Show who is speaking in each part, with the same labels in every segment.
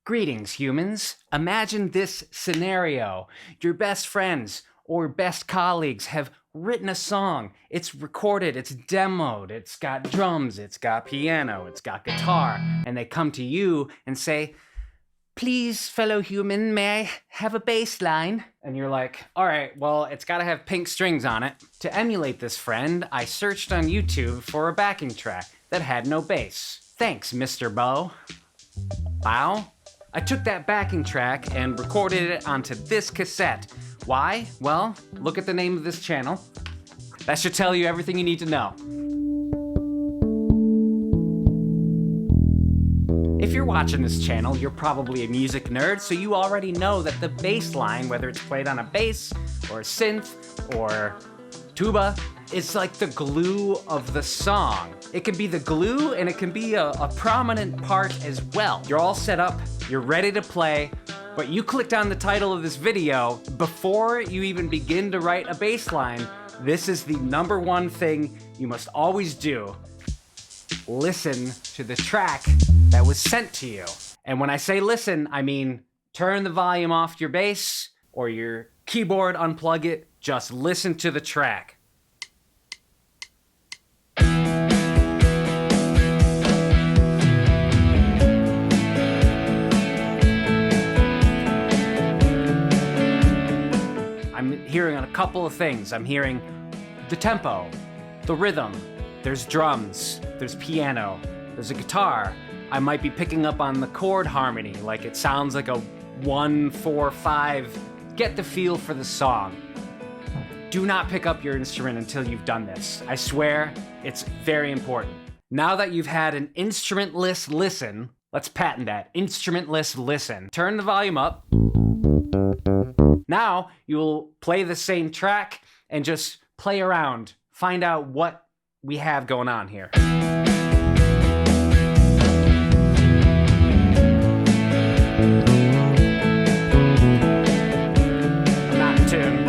Speaker 1: Greetings, humans. Imagine this scenario. Your best friends or best colleagues have written a song. It's recorded, it's demoed, it's got drums, it's got piano, it's got guitar, and they come to you and say, "Please, fellow human, may I have a bass line?" And you're like, all right, well, it's gotta have pink strings on it. To emulate this friend, I searched on YouTube for a backing track that had no bass. Thanks, Mr. Bo. Wow. I took that backing track and recorded it onto this cassette. Why? Well, look at the name of this channel. That should tell you everything you need to know. If you're watching this channel, you're probably a music nerd, so you already know that the bass line, whether it's played on a bass or a synth or tuba, is like the glue of the song. It can be the glue and it can be a prominent part as well. You're all set up, you're ready to play, but you clicked on the title of this video before you even begin to write a bass line. This is the number one thing you must always do. Listen to the track that was sent to you. And when I say listen, I mean turn the volume off your bass or your keyboard, unplug it, just listen to the track. I'm hearing a couple of things. I'm hearing the tempo, the rhythm, there's drums, there's piano, there's a guitar. I might be picking up on the chord harmony, like it sounds like a 1-4-5. Get the feel for the song. Do not pick up your instrument until you've done this. I swear, it's very important. Now that you've had an instrumentless listen, let's patent that, instrumentless listen. Turn the volume up. Now you'll play the same track and just play around. Find out what we have going on here. I'm not in tune.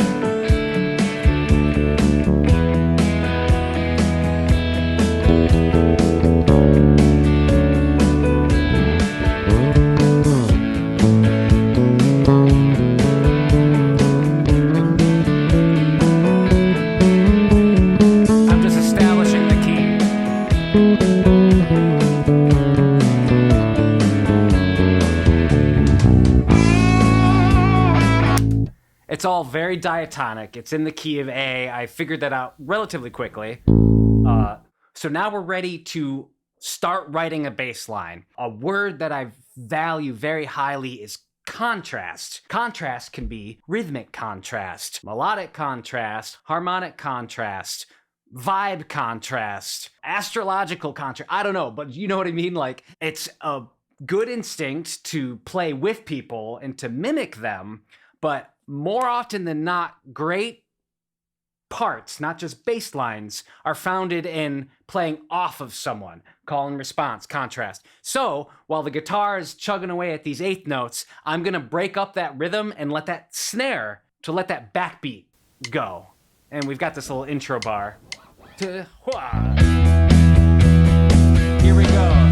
Speaker 1: It's all very diatonic. It's in the key of A. I figured that out relatively quickly. So now we're ready to start writing a bass line. A word that I value very highly is contrast. Contrast can be rhythmic contrast, melodic contrast, harmonic contrast, vibe contrast, astrological contrast. I don't know, but you know what I mean? Like, it's a good instinct to play with people and to mimic them, but more often than not, great parts, not just bass lines, are founded in playing off of someone. Call and response, contrast. So, while the guitar is chugging away at these eighth notes, I'm gonna break up that rhythm and let that snare, to let that backbeat go. And we've got this little intro bar. Here we go.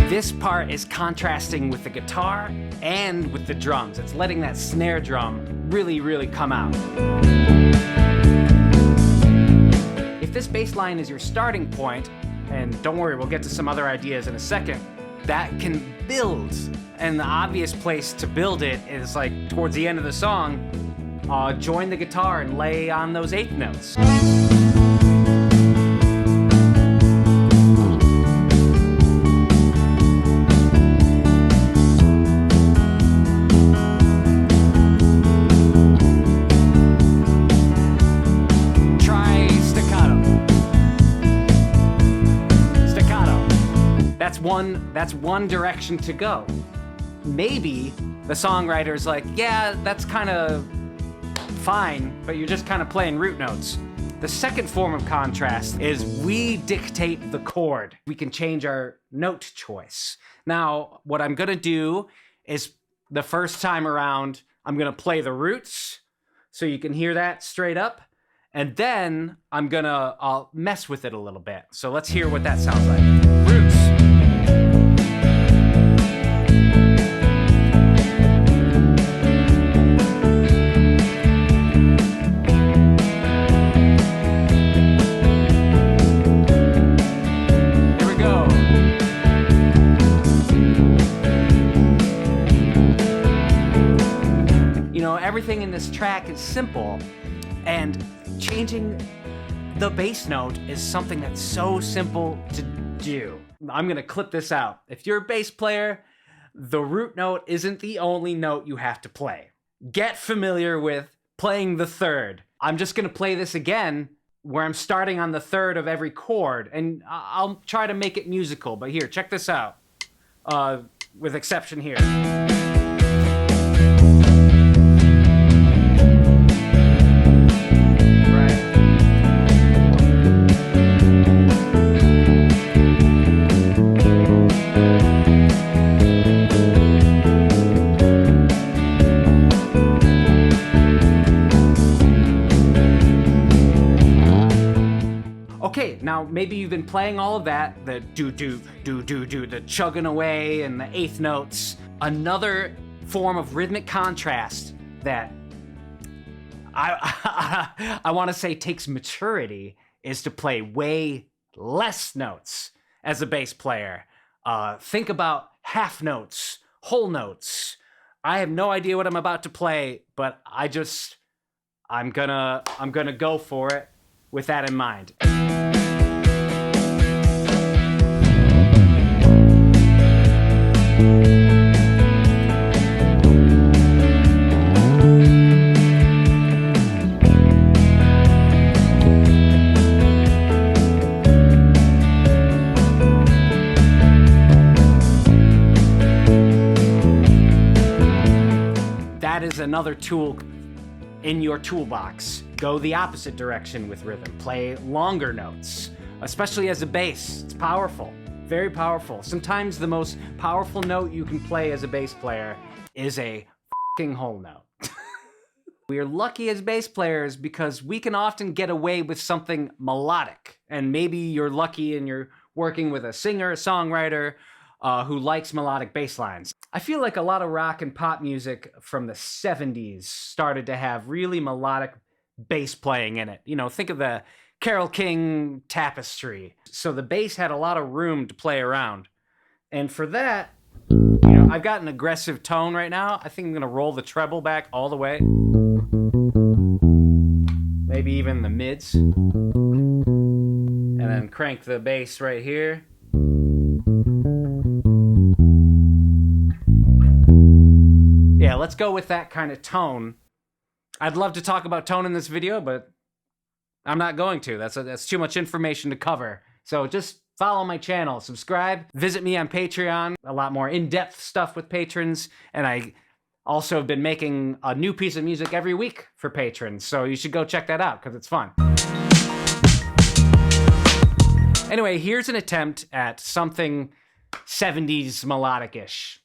Speaker 1: This part is contrasting with the guitar and with the drums. It's letting that snare drum really, really come out. If this bass line is your starting point, and don't worry, we'll get to some other ideas in a second, that can build. And the obvious place to build it is like towards the end of the song, join the guitar and lay on those eighth notes. That's one direction to go. Maybe the songwriter's like, yeah, that's kind of fine, but you're just kind of playing root notes. The second form of contrast is we dictate the chord. We can change our note choice. Now, what I'm gonna do is the first time around, I'm gonna play the roots so you can hear that straight up. And then I'll mess with it a little bit. So let's hear what that sounds like. Roots. Here we go. You know, everything in this track is simple, and changing the bass note is something that's so simple to do. I'm gonna clip this out. If you're a bass player, the root note isn't the only note you have to play. Get familiar with playing the third. I'm just gonna play this again where I'm starting on the third of every chord, and I'll try to make it musical, but here, check this out. With exception here. Okay, now maybe you've been playing all of that, the do-do, do-do-do, the chugging away and the eighth notes. Another form of rhythmic contrast that I want to say takes maturity is to play way less notes as a bass player. Think about half notes, whole notes. I have no idea what I'm about to play, but I'm gonna go for it with that in mind. That is another tool in your toolbox. Go the opposite direction with rhythm. Play longer notes, especially as a bass. It's powerful, very powerful. Sometimes the most powerful note you can play as a bass player is a fucking whole note. We are lucky as bass players because we can often get away with something melodic. And maybe you're lucky and you're working with a singer, a songwriter, who likes melodic bass lines. I feel like a lot of rock and pop music from the 70s started to have really melodic bass playing in it. You know, think of the Carole King Tapestry. So the bass had a lot of room to play around. And for that, you know, I've got an aggressive tone right now. I think I'm gonna roll the treble back all the way. Maybe even the mids. And then crank the bass right here. Yeah, let's go with that kind of tone. I'd love to talk about tone in this video, but I'm not going to. That's too much information to cover. So just follow my channel, subscribe, visit me on Patreon. A lot more in-depth stuff with patrons, and I also have been making a new piece of music every week for patrons, so you should go check that out because it's fun. Anyway, here's an attempt at something 70s melodic-ish.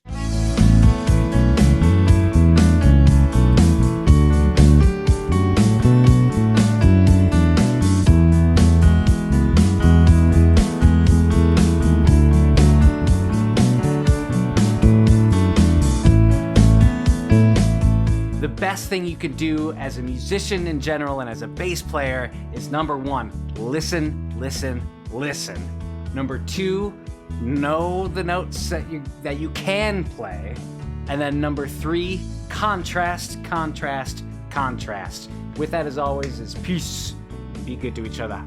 Speaker 1: The best thing you can do as a musician in general and as a bass player is number one, listen, listen, listen. Number two, know the notes that you can play. And then number three, contrast, contrast, contrast. With that, as always, is peace. Be good to each other.